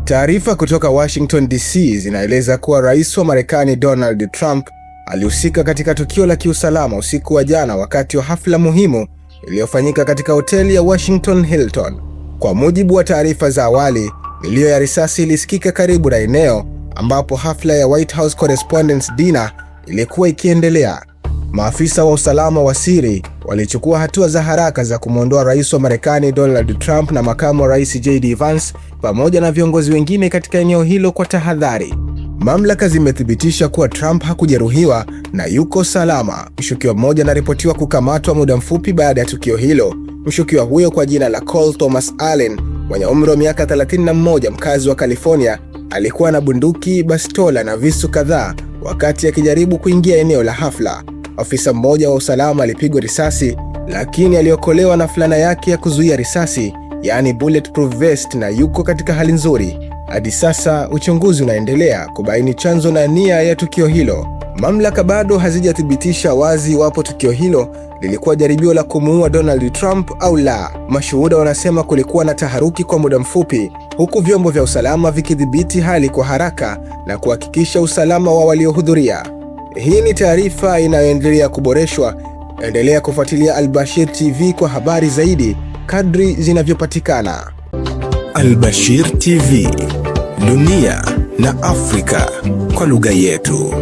Taarifa kutoka Washington DC zinaeleza kuwa rais wa Marekani Donald Trump alihusika katika tukio la kiusalama usiku wa jana wakati wa hafla muhimu iliyofanyika katika hoteli ya Washington Hilton. Kwa mujibu wa taarifa za awali, milio ya risasi ilisikika karibu na eneo ambapo hafla ya White House Correspondents' Dinner ilikuwa ikiendelea. Maafisa wa usalama wa siri walichukua hatua za haraka za kumwondoa rais wa Marekani Donald Trump na makamu wa rais JD Vance pamoja na viongozi wengine katika eneo hilo kwa tahadhari. Mamlaka zimethibitisha kuwa Trump hakujeruhiwa na yuko salama. Mshukiwa mmoja anaripotiwa kukamatwa muda mfupi baada ya tukio hilo. Mshukiwa huyo kwa jina la Cole Thomas Allen, mwenye umri wa miaka 31, mkazi wa California, alikuwa na bunduki, bastola na visu kadhaa wakati akijaribu kuingia eneo la hafla. Afisa mmoja wa usalama alipigwa risasi, lakini aliokolewa na fulana yake ya kuzuia risasi, yaani bulletproof vest, na yuko katika hali nzuri. Hadi sasa uchunguzi unaendelea kubaini chanzo na nia ya tukio hilo. Mamlaka bado hazijathibitisha wazi iwapo tukio hilo lilikuwa jaribio la kumuua Donald Trump au la. Mashuhuda wanasema kulikuwa na taharuki kwa muda mfupi, huku vyombo vya usalama vikidhibiti hali kwa haraka na kuhakikisha usalama wa waliohudhuria. Hii ni taarifa inayoendelea kuboreshwa. Endelea kufuatilia Al-Bashir TV kwa habari zaidi kadri zinavyopatikana. Al-Bashir TV, dunia na Afrika kwa lugha yetu.